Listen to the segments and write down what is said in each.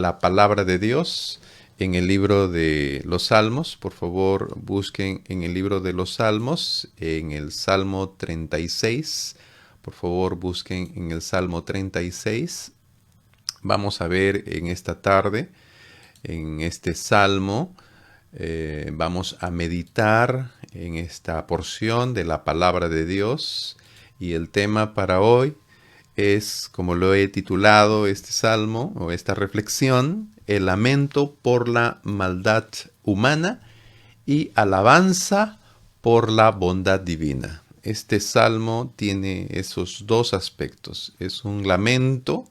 la palabra de Dios en el libro de los Salmos. Por favor, busquen en el libro de los Salmos, en el Salmo 36. Por favor, busquen en el Salmo 36. Vamos a ver en esta tarde, en este Salmo, vamos a meditar en esta porción de la palabra de Dios. Y el tema para hoy es, como lo he titulado este salmo o esta reflexión, el lamento por la maldad humana y alabanza por la bondad divina. Este salmo tiene esos dos aspectos. Es un lamento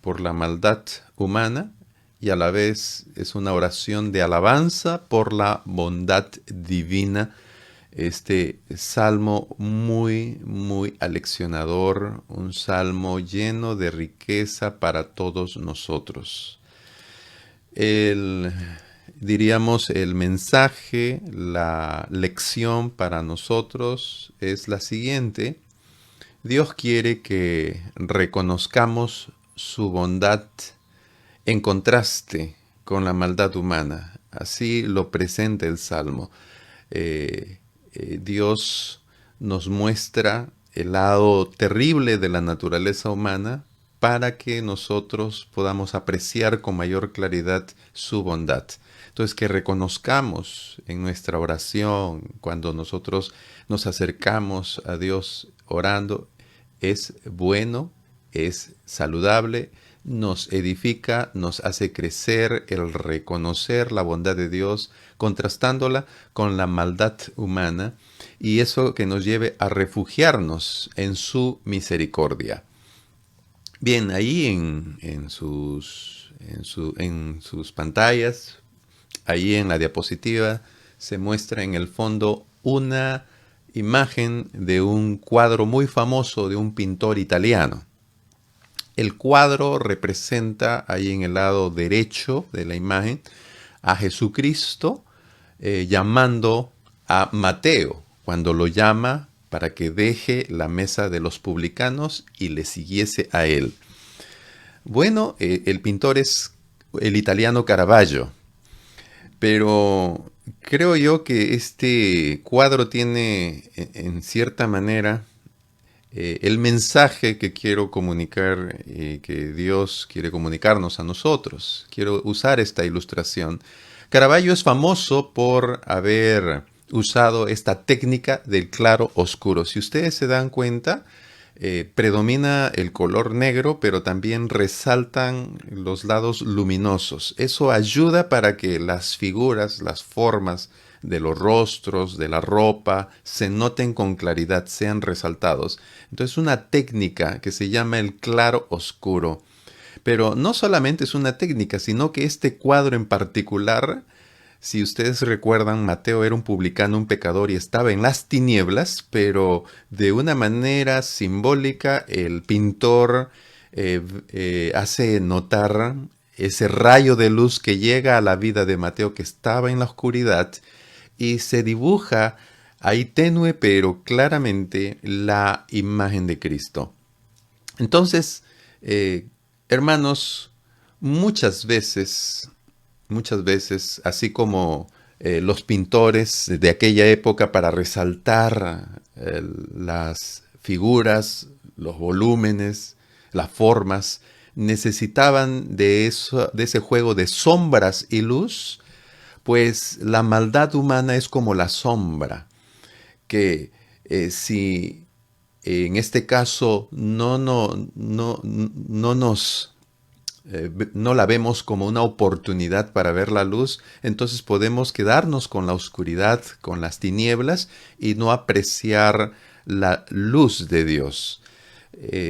por la maldad humana y a la vez es una oración de alabanza por la bondad divina. Este salmo muy aleccionador, un salmo lleno de riqueza para todos nosotros. El, diríamos, el mensaje, la lección para nosotros es la siguiente. Dios quiere que reconozcamos su bondad en contraste con la maldad humana. Así lo presenta el salmo. Dios nos muestra el lado terrible de la naturaleza humana para que nosotros podamos apreciar con mayor claridad su bondad. Entonces, que reconozcamos en nuestra oración, cuando nosotros nos acercamos a Dios orando, es bueno, es saludable, nos edifica, nos hace crecer el reconocer la bondad de Dios, contrastándola con la maldad humana, y eso que nos lleve a refugiarnos en su misericordia. Bien, ahí en sus pantallas, ahí en la diapositiva, se muestra en el fondo una imagen de un cuadro muy famoso de un pintor italiano. El cuadro representa ahí en el lado derecho de la imagen a Jesucristo llamando a Mateo, cuando lo llama para que deje la mesa de los publicanos y le siguiese a él. Bueno, el pintor es el italiano Caravaggio, pero creo yo que este cuadro tiene, en cierta manera, el mensaje que quiero comunicar, que Dios quiere comunicarnos a nosotros. Quiero usar esta ilustración. Caravaggio es famoso por haber usado esta técnica del claro oscuro. Si ustedes se dan cuenta, predomina el color negro, pero también resaltan los lados luminosos. Eso ayuda para que las figuras, las formas de los rostros, de la ropa, se noten con claridad, sean resaltados. Entonces, una técnica que se llama el claro oscuro. Pero no solamente es una técnica, sino que este cuadro en particular, si ustedes recuerdan, Mateo era un publicano, un pecador y estaba en las tinieblas, pero de una manera simbólica el pintor hace notar ese rayo de luz que llega a la vida de Mateo que estaba en la oscuridad y se dibuja ahí tenue pero claramente la imagen de Cristo. Entonces, hermanos, muchas veces, así como los pintores de aquella época para resaltar las figuras, los volúmenes, las formas, necesitaban de ese juego de sombras y luz, pues la maldad humana es como la sombra, que si en este caso no la vemos como una oportunidad para ver la luz, entonces podemos quedarnos con la oscuridad, con las tinieblas y no apreciar la luz de Dios.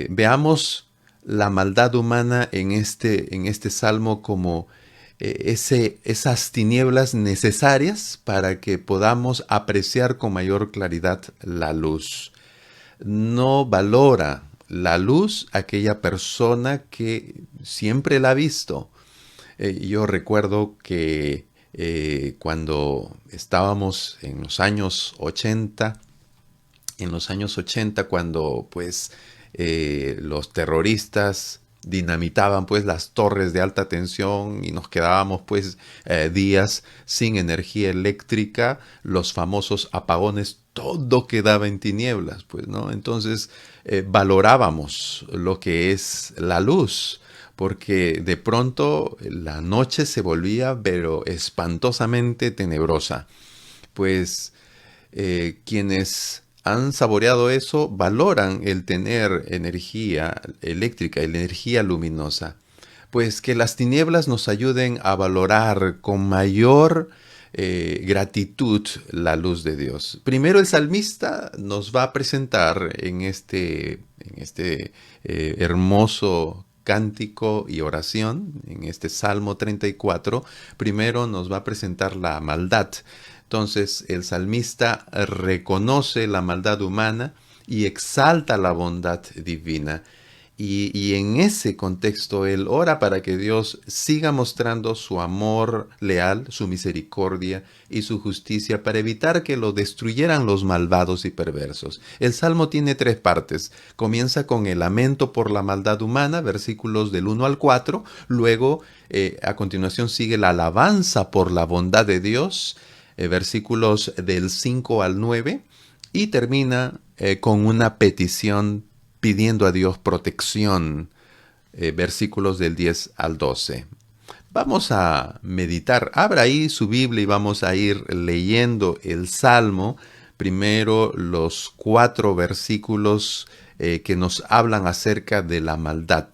Veamos la maldad humana en este salmo como esas tinieblas necesarias para que podamos apreciar con mayor claridad la luz. No valora la luz aquella persona que siempre la ha visto. Yo recuerdo que cuando estábamos en los años 80, cuando pues los terroristas dinamitaban pues las torres de alta tensión y nos quedábamos pues días sin energía eléctrica, los famosos apagones, todo quedaba en tinieblas, pues, ¿no? Entonces valorábamos lo que es la luz, porque de pronto la noche se volvía, pero espantosamente tenebrosa. Pues quienes han saboreado eso valoran el tener energía eléctrica, energía luminosa. Pues que las tinieblas nos ayuden a valorar con mayor gratitud la luz de Dios. Primero el salmista nos va a presentar en este hermoso cántico y oración, en este Salmo 34, primero nos va a presentar la maldad. Entonces el salmista reconoce la maldad humana y exalta la bondad divina. Y en ese contexto él ora para que Dios siga mostrando su amor leal, su misericordia y su justicia para evitar que lo destruyeran los malvados y perversos. El Salmo tiene 3 partes. Comienza con el lamento por la maldad humana, versículos del 1 al 4. Luego, a continuación, sigue la alabanza por la bondad de Dios, versículos del 5 al 9. Y termina con una petición pidiendo a Dios protección, versículos del 10 al 12. Vamos a meditar. Abra ahí su Biblia y vamos a ir leyendo el Salmo. Primero los 4 versículos que nos hablan acerca de la maldad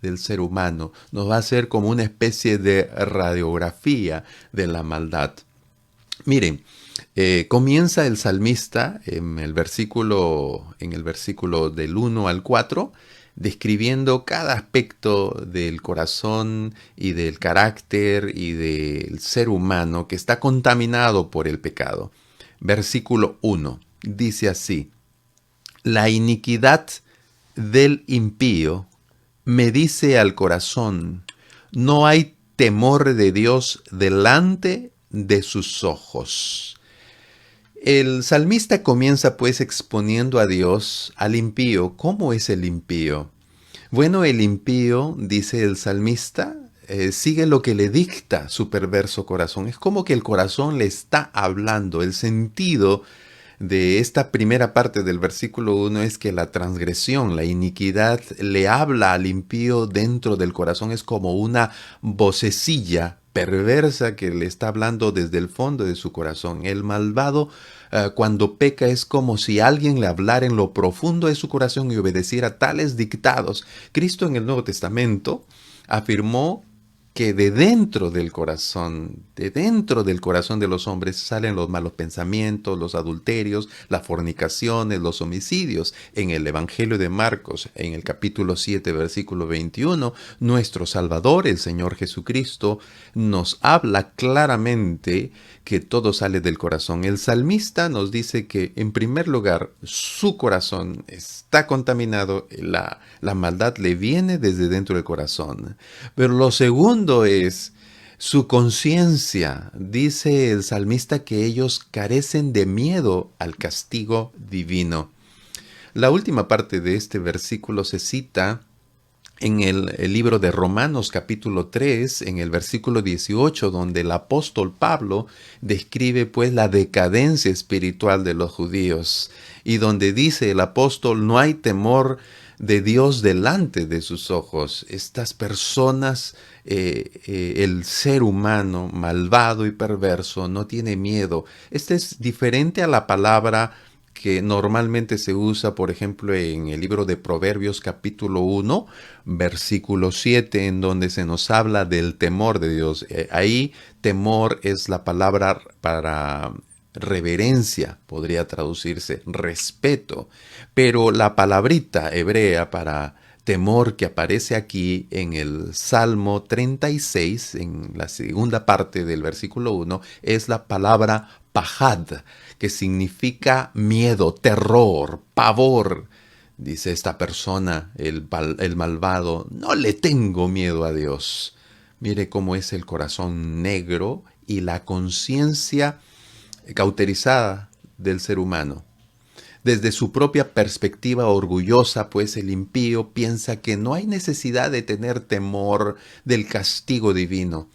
del ser humano. Nos va a hacer como una especie de radiografía de la maldad. Miren, comienza el salmista en el versículo del 1 al 4, describiendo cada aspecto del corazón y del carácter y del ser humano que está contaminado por el pecado. Versículo 1 dice así: la iniquidad del impío me dice al corazón, no hay temor de Dios delante de sus ojos. El salmista comienza pues exponiendo a Dios, al impío. ¿Cómo es el impío? Bueno, el impío, dice el salmista, sigue lo que le dicta su perverso corazón. Es como que el corazón le está hablando. El sentido de esta primera parte del versículo 1 es que la transgresión, la iniquidad, le habla al impío dentro del corazón. Es como una vocecilla perversa que le está hablando desde el fondo de su corazón. El malvado, cuando peca, es como si alguien le hablara en lo profundo de su corazón y obedeciera tales dictados. Cristo en el Nuevo Testamento afirmó que de dentro del corazón de los hombres salen los malos pensamientos, los adulterios, las fornicaciones, los homicidios. En el Evangelio de Marcos, en el capítulo 7, versículo 21, nuestro Salvador, el Señor Jesucristo, nos habla claramente que todo sale del corazón. El salmista nos dice que, en primer lugar, su corazón está contaminado, la maldad le viene desde dentro del corazón. Pero lo segundo es su conciencia. Dice el salmista que ellos carecen de miedo al castigo divino. La última parte de este versículo se cita en el libro de Romanos capítulo 3, en el versículo 18, donde el apóstol Pablo describe pues la decadencia espiritual de los judíos y donde dice el apóstol, no hay temor de Dios delante de sus ojos. Estas personas, el ser humano malvado y perverso no tiene miedo. Este es diferente a la palabra que normalmente se usa, por ejemplo, en el libro de Proverbios capítulo 1, versículo 7, en donde se nos habla del temor de Dios. Ahí temor es la palabra para reverencia, podría traducirse respeto, pero la palabrita hebrea para temor que aparece aquí en el Salmo 36, en la segunda parte del versículo 1, es la palabra pajad, que significa miedo, terror, pavor. Dice esta persona, el malvado, no le tengo miedo a Dios. Mire cómo es el corazón negro y la conciencia cauterizada del ser humano. Desde su propia perspectiva orgullosa, pues el impío piensa que no hay necesidad de tener temor del castigo divino.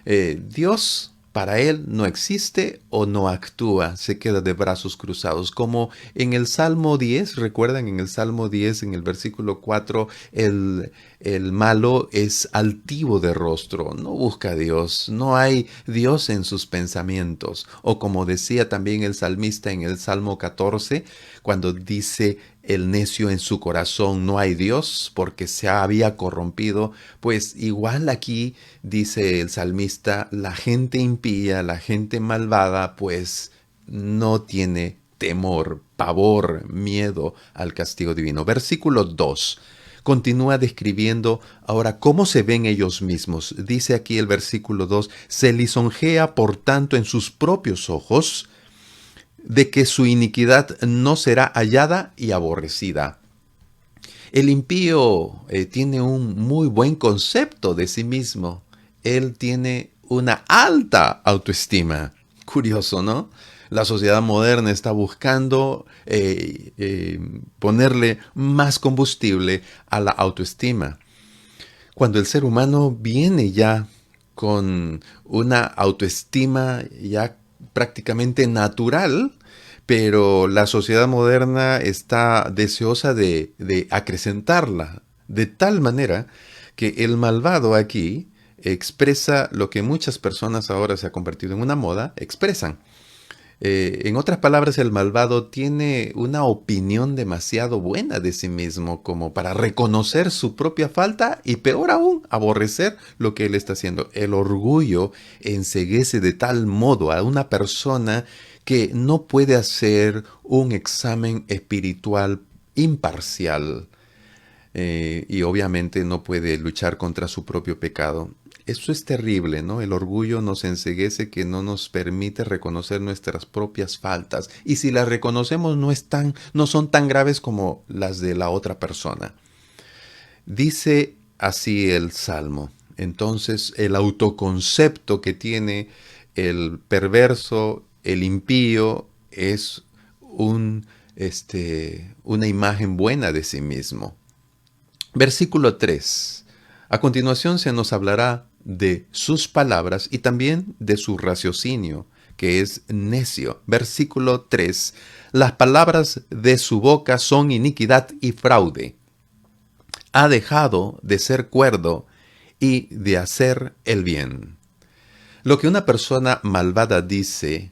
Dios para él no existe o no actúa, se queda de brazos cruzados. Como en el Salmo 10, recuerdan en el Salmo 10, en el versículo 4, el malo es altivo de rostro, no busca a Dios, no hay Dios en sus pensamientos. O como decía también el salmista en el Salmo 14, cuando dice el necio en su corazón no hay Dios porque se había corrompido, pues igual aquí dice el salmista, la gente impía, la gente malvada, pues no tiene temor, pavor, miedo al castigo divino. Versículo 2. Continúa describiendo ahora cómo se ven ellos mismos. Dice aquí el versículo 2, se lisonjea por tanto en sus propios ojos, de que su iniquidad no será hallada y aborrecida. El impío tiene un muy buen concepto de sí mismo. Él tiene una alta autoestima. Curioso, ¿no? La sociedad moderna está buscando ponerle más combustible a la autoestima. Cuando el ser humano viene ya con una autoestima ya prácticamente natural, pero la sociedad moderna está deseosa de acrecentarla, de tal manera que el malvado aquí expresa lo que muchas personas ahora se ha convertido en una moda, expresan. En otras palabras, el malvado tiene una opinión demasiado buena de sí mismo como para reconocer su propia falta y peor aún, aborrecer lo que él está haciendo. El orgullo enceguece de tal modo a una persona que no puede hacer un examen espiritual imparcial y obviamente no puede luchar contra su propio pecado. Eso es terrible, ¿no? El orgullo nos enceguece que no nos permite reconocer nuestras propias faltas. Y si las reconocemos no son tan graves como las de la otra persona. Dice así el Salmo. Entonces el autoconcepto que tiene el perverso, el impío, es una imagen buena de sí mismo. Versículo 3. A continuación se nos hablará de sus palabras y también de su raciocinio, que es necio. Versículo 3. Las palabras de su boca son iniquidad y fraude. Ha dejado de ser cuerdo y de hacer el bien. Lo que una persona malvada dice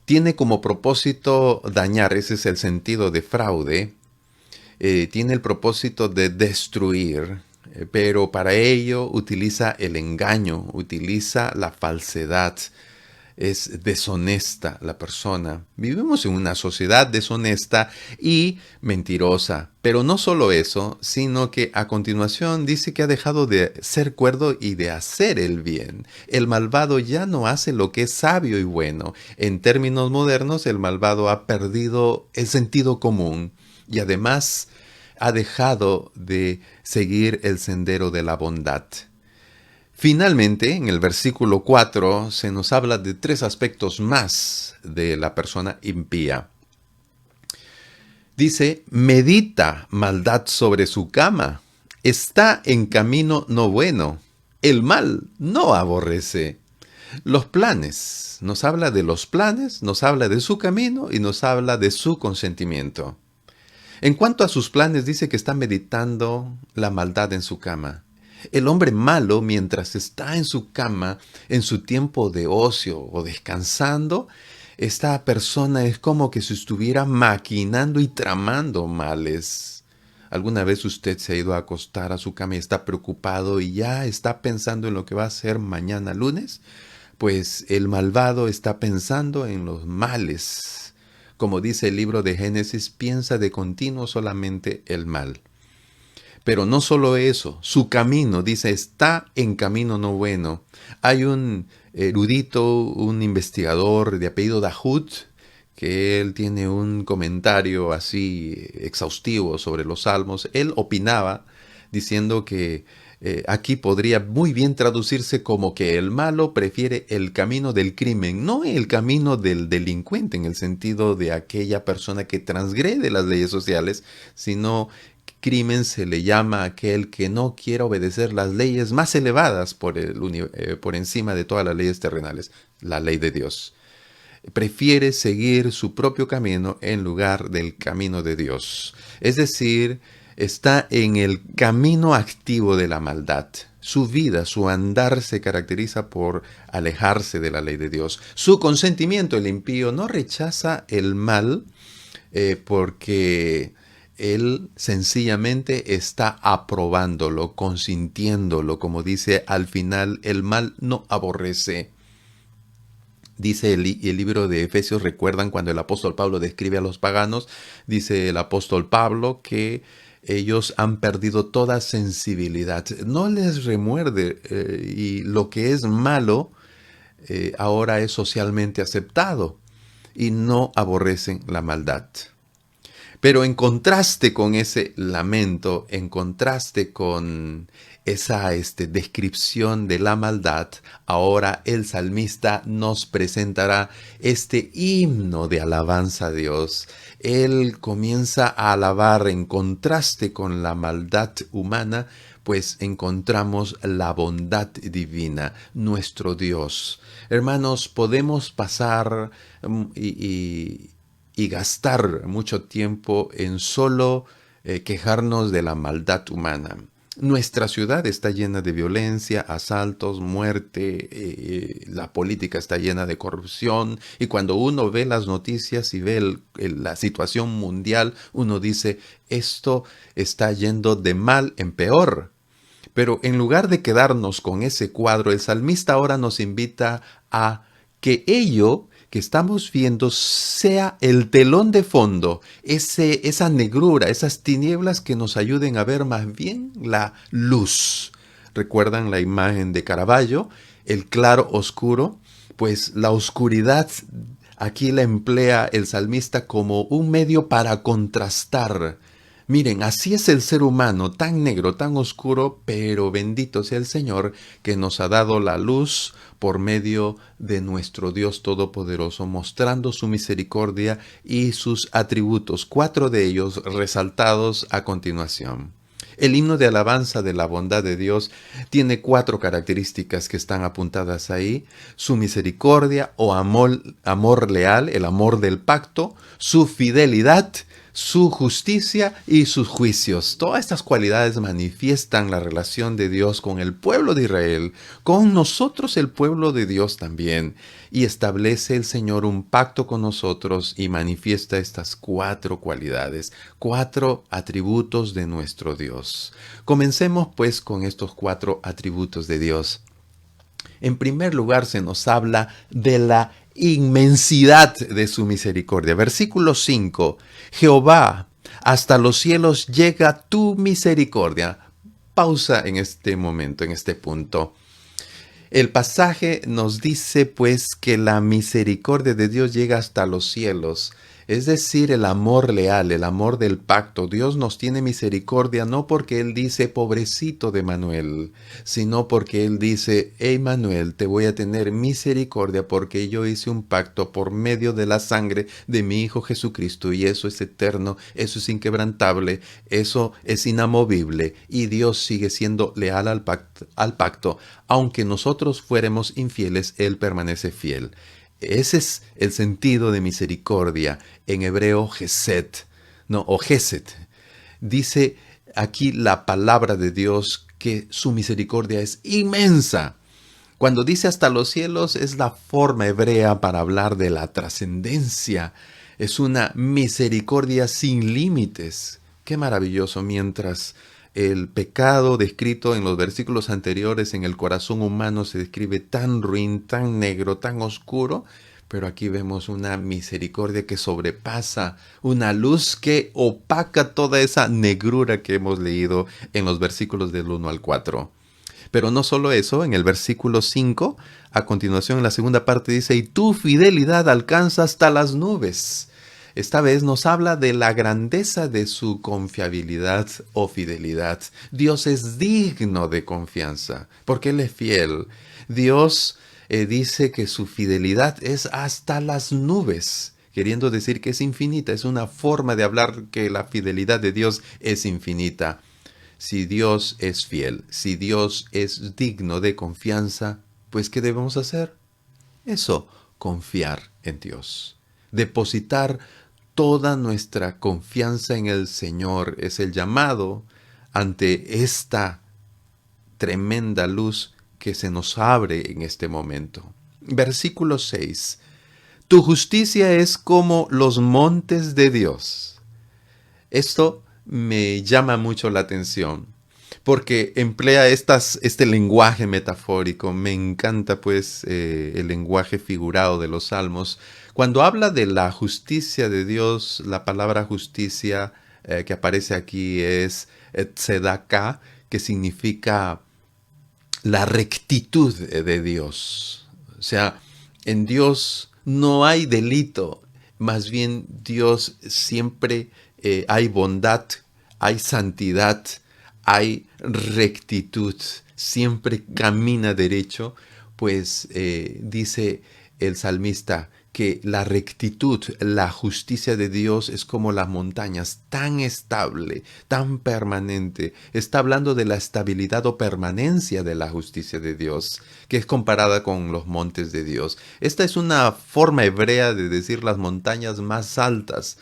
tiene como propósito dañar, ese es el sentido de fraude, tiene el propósito de destruir, pero para ello utiliza el engaño, utiliza la falsedad. Es deshonesta la persona. Vivimos en una sociedad deshonesta y mentirosa. Pero no solo eso, sino que a continuación dice que ha dejado de ser cuerdo y de hacer el bien. El malvado ya no hace lo que es sabio y bueno. En términos modernos, el malvado ha perdido el sentido común y además ha dejado de seguir el sendero de la bondad. Finalmente, en el versículo 4 se nos habla de tres aspectos más de la persona impía. Dice, medita maldad sobre su cama, está en camino no bueno, el mal no aborrece. Los planes, nos habla de los planes, nos habla de su camino y nos habla de su consentimiento. En cuanto a sus planes, dice que está meditando la maldad en su cama. El hombre malo, mientras está en su cama, en su tiempo de ocio o descansando, esta persona es como que si estuviera maquinando y tramando males. ¿Alguna vez usted se ha ido a acostar a su cama y está preocupado y ya está pensando en lo que va a hacer mañana lunes? Pues el malvado está pensando en los males. Como dice el libro de Génesis, piensa de continuo solamente el mal. Pero no solo eso, su camino, dice, está en camino no bueno. Hay un erudito, un investigador de apellido Dahut, que él tiene un comentario así exhaustivo sobre los salmos. Él opinaba diciendo que Aquí podría muy bien traducirse como que el malo prefiere el camino del crimen, no el camino del delincuente en el sentido de aquella persona que transgrede las leyes sociales, sino crimen se le llama a aquel que no quiere obedecer las leyes más elevadas por encima de todas las leyes terrenales, la ley de Dios. Prefiere seguir su propio camino en lugar del camino de Dios. Es decir, está en el camino activo de la maldad. Su vida, su andar se caracteriza por alejarse de la ley de Dios. Su consentimiento, el impío, no rechaza el mal porque él sencillamente está aprobándolo, consintiéndolo. Como dice al final, el mal no aborrece. Dice el libro de Efesios, recuerdan cuando el apóstol Pablo describe a los paganos, dice el apóstol Pablo que ellos han perdido toda sensibilidad. No les remuerde y lo que es malo ahora es socialmente aceptado y no aborrecen la maldad. Pero en contraste con ese lamento, en contraste con esa descripción de la maldad, ahora el salmista nos presentará este himno de alabanza a Dios. Él comienza a alabar en contraste con la maldad humana, pues encontramos la bondad divina, nuestro Dios. Hermanos, podemos pasar y gastar mucho tiempo en solo quejarnos de la maldad humana. Nuestra ciudad está llena de violencia, asaltos, muerte, la política está llena de corrupción y cuando uno ve las noticias y ve la situación mundial, uno dice, esto está yendo de mal en peor. Pero en lugar de quedarnos con ese cuadro, el salmista ahora nos invita a que ello que estamos viendo sea el telón de fondo, esa negrura, esas tinieblas que nos ayuden a ver más bien la luz. ¿Recuerdan la imagen de Caravaggio? El claro oscuro, pues la oscuridad aquí la emplea el salmista como un medio para contrastar. Miren, así es el ser humano, tan negro, tan oscuro, pero bendito sea el Señor que nos ha dado la luz por medio de nuestro Dios Todopoderoso, mostrando su misericordia y sus atributos, 4 de ellos resaltados a continuación. El himno de alabanza de la bondad de Dios tiene 4 características que están apuntadas ahí. Su misericordia o amor leal, el amor del pacto, su fidelidad, su justicia y sus juicios. Todas estas cualidades manifiestan la relación de Dios con el pueblo de Israel, con nosotros el pueblo de Dios también. Y establece el Señor un pacto con nosotros y manifiesta estas 4 cualidades, 4 atributos de nuestro Dios. Comencemos pues con estos 4 atributos de Dios. En primer lugar se nos habla de la inmensidad de su misericordia. Versículo 5. Jehová, hasta los cielos llega tu misericordia. Pausa en este momento, en este punto. El pasaje nos dice pues que la misericordia de Dios llega hasta los cielos. Es decir, el amor leal, el amor del pacto. Dios nos tiene misericordia no porque Él dice, pobrecito de Manuel, sino porque Él dice, hey Manuel, te voy a tener misericordia porque yo hice un pacto por medio de la sangre de mi Hijo Jesucristo y eso es eterno, eso es inquebrantable, eso es inamovible y Dios sigue siendo leal al pacto. Aunque nosotros fuéramos infieles, Él permanece fiel. Ese es el sentido de misericordia. En hebreo, Gesed, no, o Gesed. Dice aquí la palabra de Dios que su misericordia es inmensa. Cuando dice hasta los cielos es la forma hebrea para hablar de la trascendencia. Es una misericordia sin límites. Qué maravilloso. Mientras el pecado descrito en los versículos anteriores en el corazón humano se describe tan ruin, tan negro, tan oscuro, pero aquí vemos una misericordia que sobrepasa, una luz que opaca toda esa negrura que hemos leído en los versículos del 1 al 4. Pero no solo eso, en el versículo 5, a continuación en la segunda parte dice, y tu fidelidad alcanza hasta las nubes. Esta vez nos habla de la grandeza de su confiabilidad o fidelidad. Dios es digno de confianza porque Él es fiel. Dios dice que su fidelidad es hasta las nubes, queriendo decir que es infinita. Es una forma de hablar que la fidelidad de Dios es infinita. Si Dios es fiel, si Dios es digno de confianza, pues ¿qué debemos hacer? Eso, confiar en Dios. Depositar toda nuestra confianza en el Señor es el llamado ante esta tremenda luz que se nos abre en este momento. Versículo 6. Tu justicia es como los montes de Dios. Esto me llama mucho la atención porque emplea este lenguaje metafórico. Me encanta pues el lenguaje figurado de los salmos. Cuando habla de la justicia de Dios, la palabra justicia que aparece aquí es tzedaká, que significa la rectitud de Dios. O sea, en Dios no hay delito, más bien Dios siempre hay bondad, hay santidad, hay rectitud, siempre camina derecho, pues dice el salmista que la rectitud, la justicia de Dios es como las montañas, tan estable, tan permanente. Está hablando de la estabilidad o permanencia de la justicia de Dios, que es comparada con los montes de Dios. Esta es una forma hebrea de decir las montañas más altas,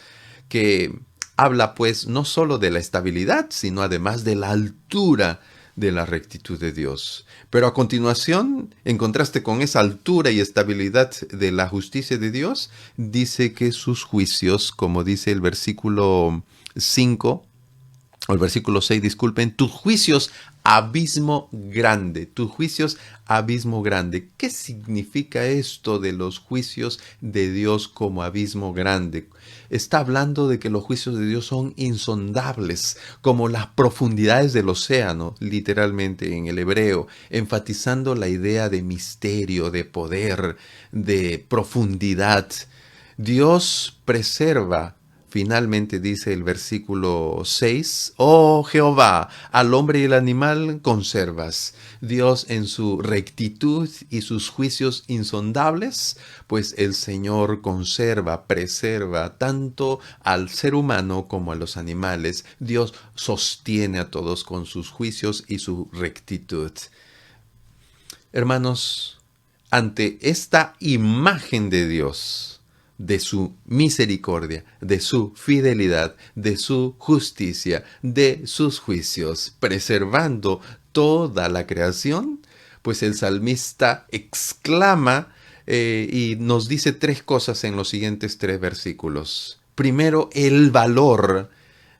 que habla pues no solo de la estabilidad, sino además de la altura de la rectitud de Dios. Pero a continuación, en contraste con esa altura y estabilidad de la justicia de Dios, dice que sus juicios, como dice el versículo 5, o el versículo 6, disculpen, tus juicios abismo grande, tus juicios abismo grande. ¿Qué significa esto de los juicios de Dios como abismo grande? Está hablando de que los juicios de Dios son insondables, como las profundidades del océano, literalmente en el hebreo, enfatizando la idea de misterio, de poder, de profundidad. Dios preserva. Finalmente dice el versículo 6, oh Jehová, al hombre y el animal conservas. Dios en su rectitud y sus juicios insondables, pues el Señor conserva, preserva tanto al ser humano como a los animales. Dios sostiene a todos con sus juicios y su rectitud. Hermanos, ante esta imagen de Dios, de su misericordia, de su fidelidad, de su justicia, de sus juicios, preservando toda la creación, pues el salmista exclama y nos dice tres cosas en los siguientes tres versículos. Primero, el valor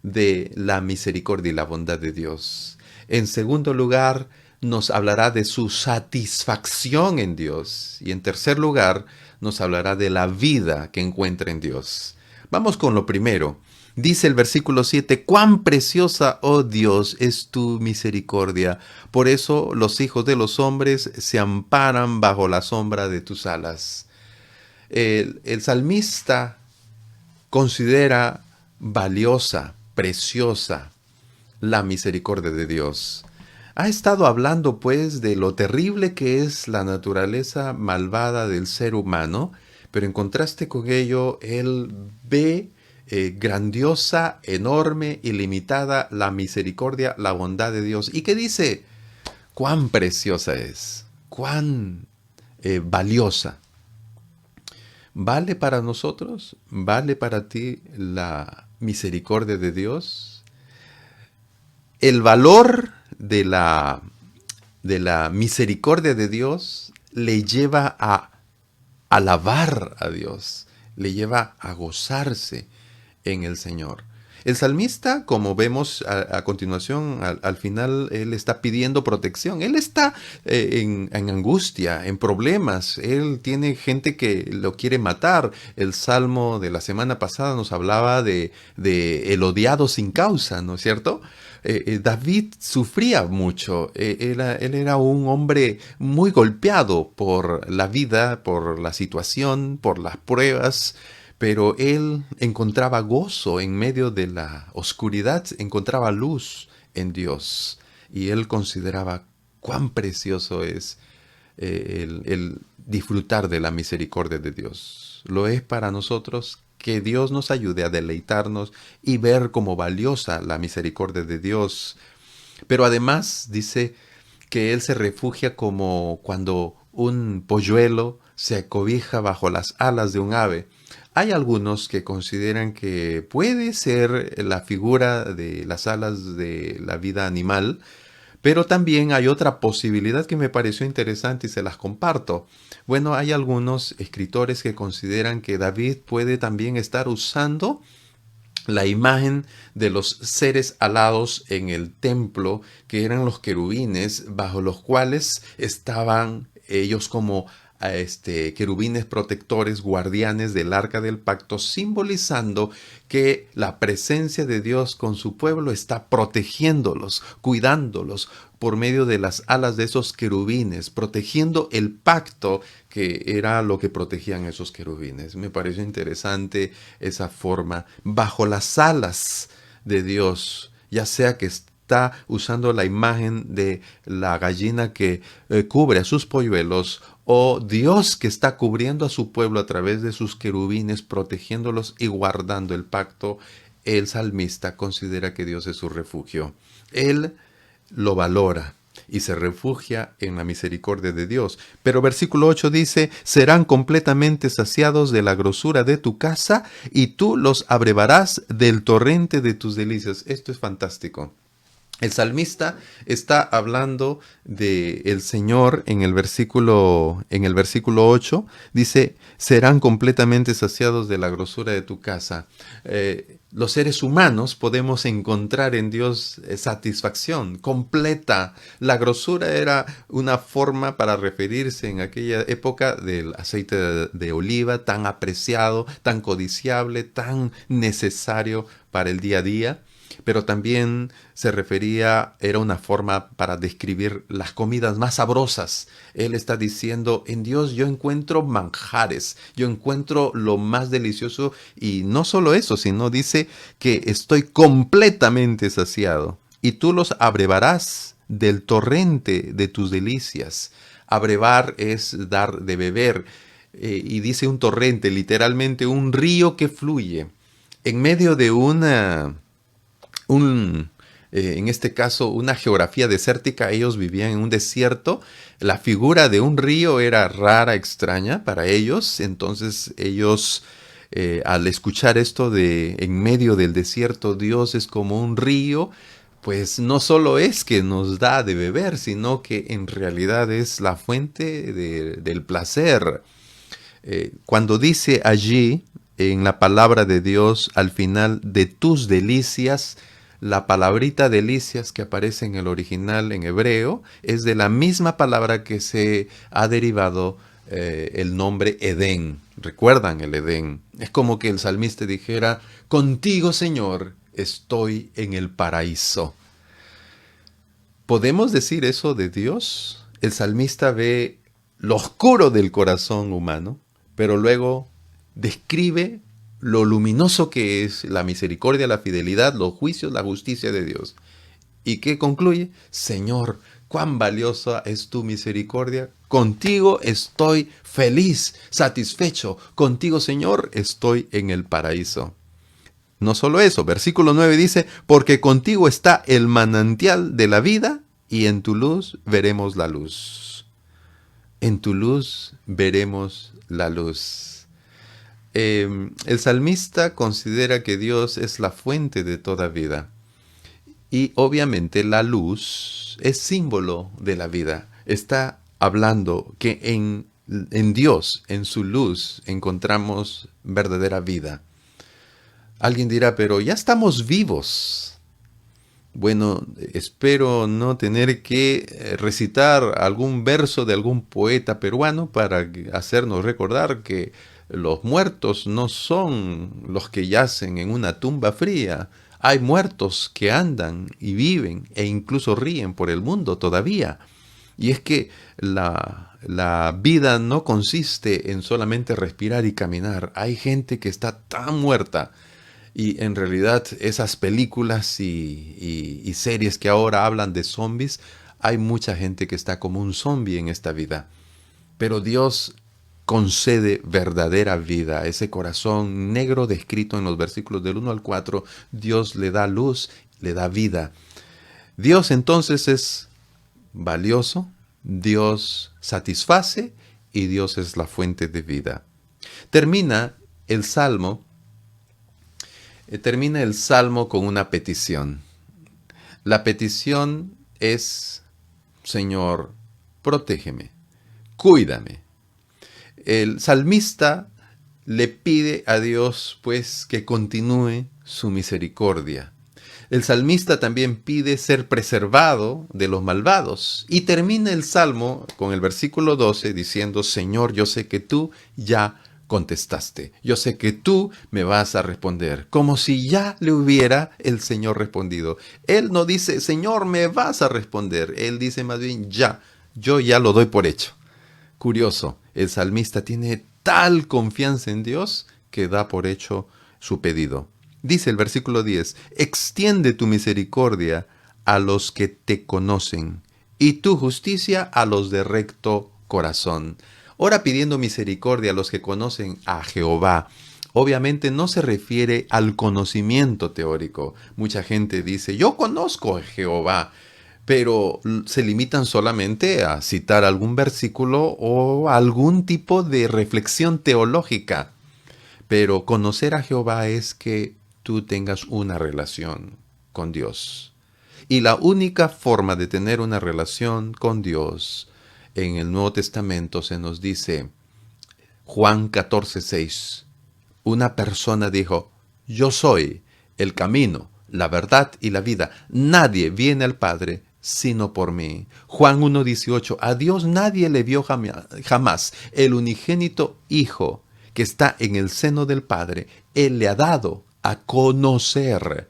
de la misericordia y la bondad de Dios. En segundo lugar, nos hablará de su satisfacción en Dios. Y en tercer lugar, nos hablará de la vida que encuentra en Dios. Vamos con lo primero. Dice el versículo 7, cuán preciosa, oh Dios, es tu misericordia. Por eso los hijos de los hombres se amparan bajo la sombra de tus alas. El salmista considera valiosa, preciosa, la misericordia de Dios. Ha estado hablando pues de lo terrible que es la naturaleza malvada del ser humano, pero en contraste con ello, él ve grandiosa, enorme, ilimitada la misericordia, la bondad de Dios. ¿Y qué dice? Cuán preciosa es, cuán valiosa. ¿Vale para nosotros? ¿Vale para ti la misericordia de Dios? El valor de la misericordia de Dios le lleva a alabar a Dios, le lleva a gozarse en el Señor. El salmista, como vemos a continuación, al final, él está pidiendo protección. Él está en angustia, en problemas. Él tiene gente que lo quiere matar. El salmo de la semana pasada nos hablaba de el odiado sin causa, ¿no es cierto? David sufría mucho. Él era un hombre muy golpeado por la vida, por la situación, por las pruebas. pero él encontraba gozo en medio de la oscuridad, encontraba luz en Dios. Y él consideraba cuán precioso es el disfrutar de la misericordia de Dios. Lo es para nosotros que Dios nos ayude a deleitarnos y ver como valiosa la misericordia de Dios. Pero además dice que Él se refugia como cuando un polluelo se acobija bajo las alas de un ave. Hay algunos que consideran que puede ser la figura de las alas de la vida animal, pero también hay otra posibilidad que me pareció interesante y se las comparto. Bueno, hay algunos escritores que consideran que David puede también estar usando la imagen de los seres alados en el templo, que eran los querubines, bajo los cuales estaban ellos como querubines protectores, guardianes del arca del pacto, simbolizando que la presencia de Dios con su pueblo está protegiéndolos, cuidándolos por medio de las alas de esos querubines, protegiendo el pacto que era lo que protegían esos querubines. Me pareció interesante esa forma, bajo las alas de Dios, ya sea que está usando la imagen de la gallina que cubre a sus polluelos, o Dios que está cubriendo a su pueblo a través de sus querubines, protegiéndolos y guardando el pacto. El salmista considera que Dios es su refugio. Él lo valora y se refugia en la misericordia de Dios. Pero versículo 8 dice, serán completamente saciados de la grosura de tu casa y tú los abrevarás del torrente de tus delicias. Esto es fantástico. El salmista está hablando de el Señor en el versículo 8. Dice, serán completamente saciados de la grosura de tu casa. Los seres humanos podemos encontrar en Dios satisfacción completa. La grosura era una forma para referirse en aquella época del aceite de oliva, tan apreciado, tan codiciable, tan necesario para el día a día. Pero también se refería, era una forma para describir las comidas más sabrosas. Él está diciendo, en Dios yo encuentro manjares, yo encuentro lo más delicioso, y no solo eso, sino dice que estoy completamente saciado y tú los abrevarás del torrente de tus delicias. Abrevar es dar de beber, y dice un torrente, literalmente un río que fluye en medio de en este caso, una geografía desértica. Ellos vivían en un desierto. La figura de un río era rara, extraña para ellos. Entonces ellos, al escuchar esto de en medio del desierto, Dios es como un río, pues no solo es que nos da de beber, sino que en realidad es la fuente del placer. Cuando dice allí, en la palabra de Dios, al final, de tus delicias, la palabrita delicias que aparece en el original en hebreo es de la misma palabra que se ha derivado el nombre Edén. ¿Recuerdan el Edén? Es como que el salmista dijera, contigo, Señor, estoy en el paraíso. ¿Podemos decir eso de Dios? El salmista ve lo oscuro del corazón humano, pero luego describe lo luminoso que es la misericordia, la fidelidad, los juicios, la justicia de Dios. ¿Y qué concluye? Señor, cuán valiosa es tu misericordia. Contigo estoy feliz, satisfecho. Contigo, Señor, estoy en el paraíso. No solo eso, versículo 9 dice, porque contigo está el manantial de la vida y en tu luz veremos la luz. En tu luz veremos la luz. El salmista considera que Dios es la fuente de toda vida. Y obviamente la luz es símbolo de la vida. Está hablando que en Dios, en su luz, encontramos verdadera vida. Alguien dirá, pero ya estamos vivos. Bueno, espero no tener que recitar algún verso de algún poeta peruano para hacernos recordar que los muertos no son los que yacen en una tumba fría. Hay muertos que andan y viven e incluso ríen por el mundo todavía. Y es que la vida no consiste en solamente respirar y caminar. Hay gente que está tan muerta. Y en realidad esas películas y series que ahora hablan de zombies, hay mucha gente que está como un zombie en esta vida. Pero Dios concede verdadera vida a ese corazón negro descrito en los versículos del 1 al 4. Dios le da luz, le da vida. Dios entonces es valioso, Dios satisface y Dios es la fuente de vida. Termina el Salmo, con una petición. La petición es: Señor, protégeme, cuídame. El salmista le pide a Dios pues que continúe su misericordia. El salmista también pide ser preservado de los malvados. Y termina el salmo con el versículo 12 diciendo: Señor, yo sé que tú ya contestaste. Yo sé que tú me vas a responder. Como si ya le hubiera el Señor respondido. Él no dice: Señor, me vas a responder. Él dice más bien: ya, yo ya lo doy por hecho. Curioso, el salmista tiene tal confianza en Dios que da por hecho su pedido. Dice el versículo 10: extiende tu misericordia a los que te conocen y tu justicia a los de recto corazón. Ora pidiendo misericordia a los que conocen a Jehová. Obviamente no se refiere al conocimiento teórico. Mucha gente dice: yo conozco a Jehová, pero se limitan solamente a citar algún versículo o algún tipo de reflexión teológica. Pero conocer a Jehová es que tú tengas una relación con Dios. Y la única forma de tener una relación con Dios, en el Nuevo Testamento se nos dice, Juan 14:6, una persona dijo: yo soy el camino, la verdad y la vida. Nadie viene al Padre sino por mí. Juan 1:18, a Dios nadie le vio jamás. El unigénito Hijo que está en el seno del Padre, Él le ha dado a conocer.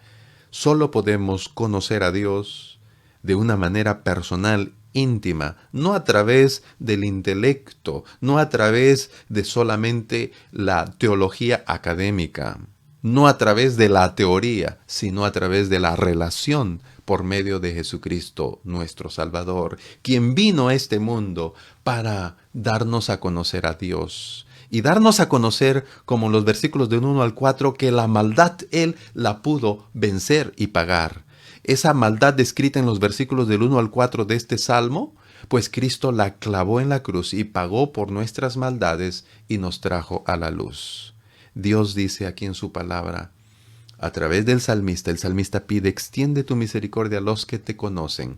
Solo podemos conocer a Dios de una manera personal, íntima, no a través del intelecto, no a través de solamente la teología académica, no a través de la teoría, sino a través de la relación por medio de Jesucristo, nuestro Salvador, quien vino a este mundo para darnos a conocer a Dios. Y darnos a conocer, como los versículos del 1 al 4, que la maldad Él la pudo vencer y pagar. Esa maldad descrita en los versículos del 1 al 4 de este Salmo, pues Cristo la clavó en la cruz y pagó por nuestras maldades y nos trajo a la luz. Dios dice aquí en su palabra, a través del salmista, el salmista pide: extiende tu misericordia a los que te conocen.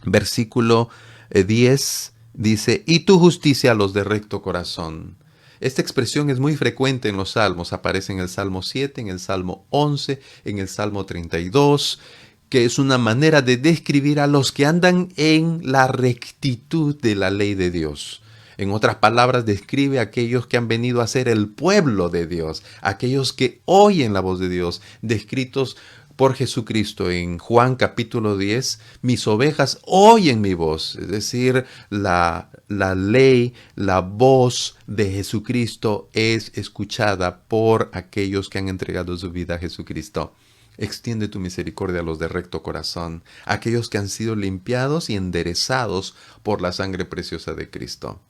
Versículo 10 dice: y tu justicia a los de recto corazón. Esta expresión es muy frecuente en los salmos. Aparece en el Salmo 7, en el Salmo 11, en el Salmo 32, que es una manera de describir a los que andan en la rectitud de la ley de Dios. En otras palabras, describe a aquellos que han venido a ser el pueblo de Dios, aquellos que oyen la voz de Dios, descritos por Jesucristo en Juan capítulo 10, mis ovejas oyen mi voz. Es decir, la ley, la voz de Jesucristo es escuchada por aquellos que han entregado su vida a Jesucristo. Extiende tu misericordia a los de recto corazón, aquellos que han sido limpiados y enderezados por la sangre preciosa de Cristo.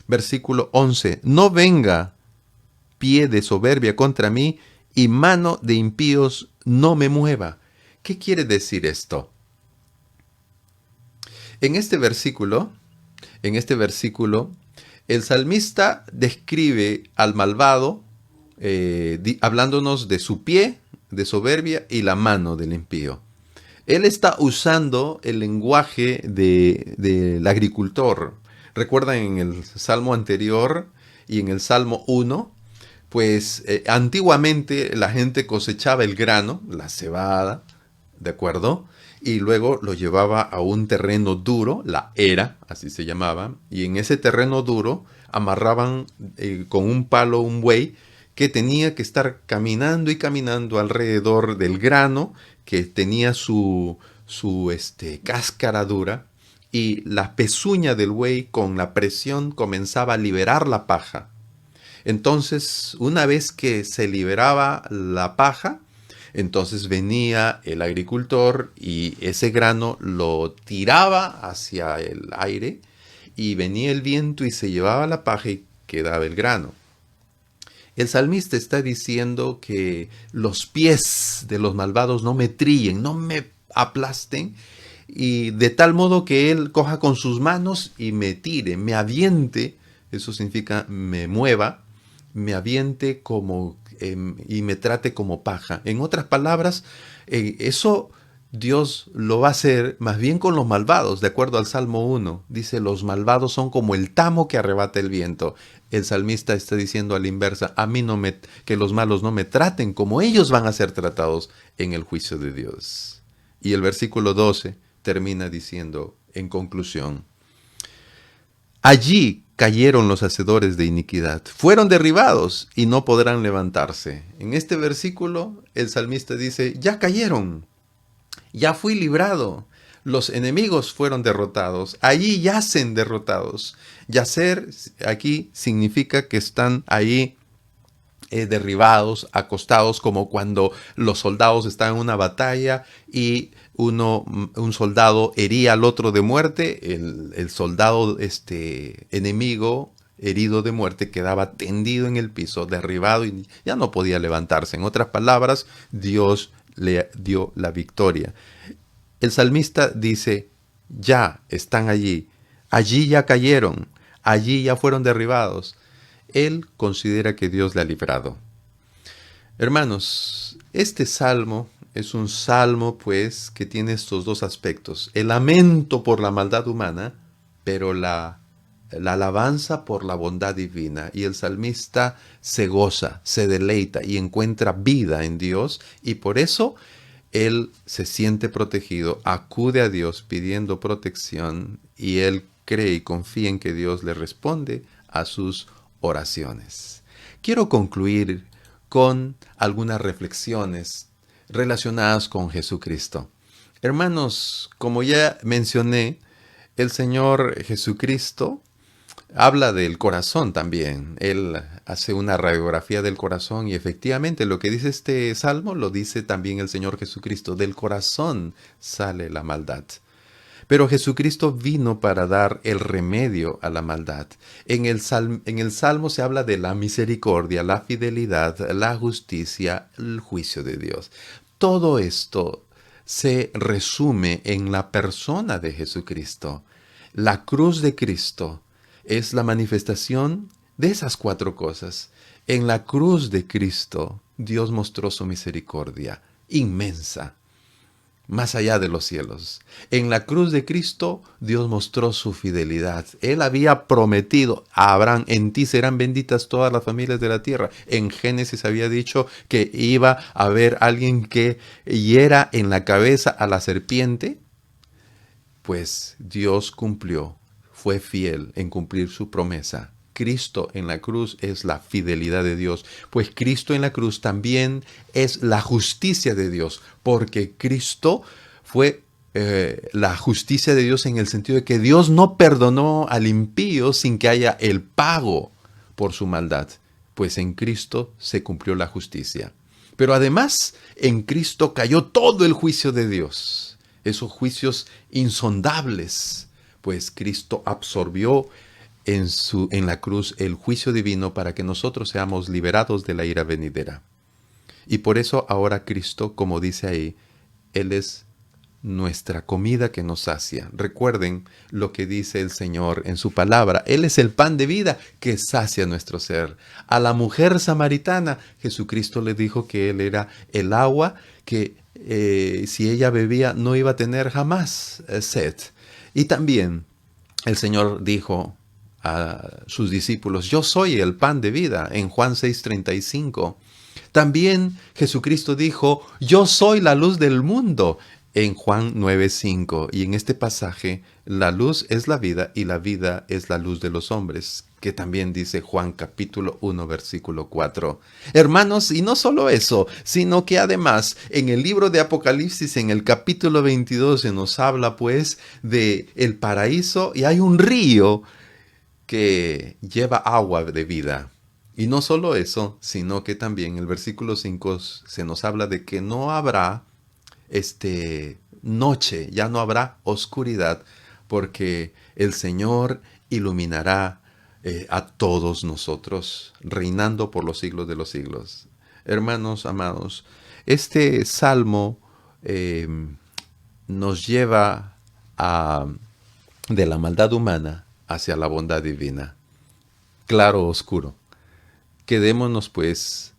Versículo 11, no venga pie de soberbia contra mí y mano de impíos no me mueva. ¿Qué quiere decir esto? En este versículo, el salmista describe al malvado hablándonos de su pie de soberbia y la mano del impío. Él está usando el lenguaje del agricultor. Recuerdan en el salmo anterior y en el salmo 1, pues antiguamente la gente cosechaba el grano, la cebada, ¿de acuerdo? Y luego lo llevaba a un terreno duro, la era, así se llamaba, y en ese terreno duro amarraban con un palo un buey que tenía que estar caminando y caminando alrededor del grano que tenía su cáscara dura, y la pezuña del buey con la presión comenzaba a liberar la paja. Entonces, una vez que se liberaba la paja, entonces venía el agricultor y ese grano lo tiraba hacia el aire y venía el viento y se llevaba la paja y quedaba el grano. El salmista está diciendo que los pies de los malvados no me trillen, no me aplasten, y de tal modo que él coja con sus manos y me tire, me aviente, eso significa me mueva, me aviente como y me trate como paja. En otras palabras, eso Dios lo va a hacer más bien con los malvados, de acuerdo al Salmo 1. Dice, los malvados son como el tamo que arrebata el viento. El salmista está diciendo a la inversa, a mí que los malos no me traten como ellos van a ser tratados en el juicio de Dios. Y el versículo 12 termina diciendo, en conclusión, allí cayeron los hacedores de iniquidad, fueron derribados y no podrán levantarse. En este versículo el salmista dice, ya cayeron, ya fui librado, los enemigos fueron derrotados, allí yacen derrotados. Yacer aquí significa que están ahí derribados, acostados, como cuando los soldados están en una batalla y un soldado hería al otro de muerte, el soldado enemigo herido de muerte quedaba tendido en el piso, derribado y ya no podía levantarse. En otras palabras, Dios le dio la victoria. El salmista dice, ya están allí, allí ya cayeron, allí ya fueron derribados. Él considera que Dios le ha librado. Hermanos, este salmo es un salmo, pues, que tiene estos dos aspectos. El lamento por la maldad humana, pero la alabanza por la bondad divina. Y el salmista se goza, se deleita y encuentra vida en Dios. Y por eso él se siente protegido, acude a Dios pidiendo protección y él cree y confía en que Dios le responde a sus oraciones. Quiero concluir con algunas reflexiones relacionadas con Jesucristo. Hermanos, como ya mencioné, el Señor Jesucristo habla del corazón también. Él hace una radiografía del corazón y efectivamente lo que dice este salmo lo dice también el Señor Jesucristo. Del corazón sale la maldad. Pero Jesucristo vino para dar el remedio a la maldad. En el Salmo se habla de la misericordia, la fidelidad, la justicia, el juicio de Dios. Todo esto se resume en la persona de Jesucristo. La cruz de Cristo es la manifestación de esas cuatro cosas. En la cruz de Cristo, Dios mostró su misericordia inmensa, más allá de los cielos. En la cruz de Cristo, Dios mostró su fidelidad. Él había prometido a Abraham, en ti serán benditas todas las familias de la tierra. En Génesis había dicho que iba a haber alguien que hiera en la cabeza a la serpiente. Pues Dios cumplió, fue fiel en cumplir su promesa. Cristo en la cruz es la fidelidad de Dios, pues Cristo en la cruz también es la justicia de Dios, porque Cristo fue la justicia de Dios en el sentido de que Dios no perdonó al impío sin que haya el pago por su maldad, pues en Cristo se cumplió la justicia. Pero además, en Cristo cayó todo el juicio de Dios, esos juicios insondables, pues Cristo absorbió en la cruz el juicio divino para que nosotros seamos liberados de la ira venidera. Y por eso ahora Cristo, como dice ahí, Él es nuestra comida que nos sacia. Recuerden lo que dice el Señor en su palabra. Él es el pan de vida que sacia nuestro ser. A la mujer samaritana, Jesucristo le dijo que Él era el agua que si ella bebía no iba a tener jamás sed. Y también el Señor dijo a sus discípulos, yo soy el pan de vida, en Juan 6:35. También Jesucristo dijo, yo soy la luz del mundo, en Juan 9:5. Y en este pasaje, la luz es la vida y la vida es la luz de los hombres, que también dice Juan capítulo 1, versículo 4. Hermanos, y no solo eso, sino que además en el libro de Apocalipsis, en el capítulo 22, se nos habla pues de el paraíso y hay un río que lleva agua de vida. Y no solo eso, sino que también en el versículo 5 se nos habla de que no habrá noche, ya no habrá oscuridad, porque el Señor iluminará a todos nosotros, reinando por los siglos de los siglos. Hermanos amados, este salmo eh, nos lleva de la maldad humana hacia la bondad divina. Claro o oscuro. Quedémonos pues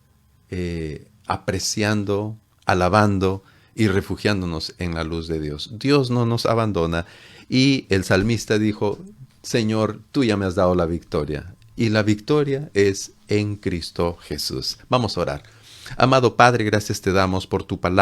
apreciando, alabando y refugiándonos en la luz de Dios. Dios no nos abandona y el salmista dijo, Señor, tú ya me has dado la victoria. Y la victoria es en Cristo Jesús. Vamos a orar. Amado Padre, gracias te damos por tu palabra.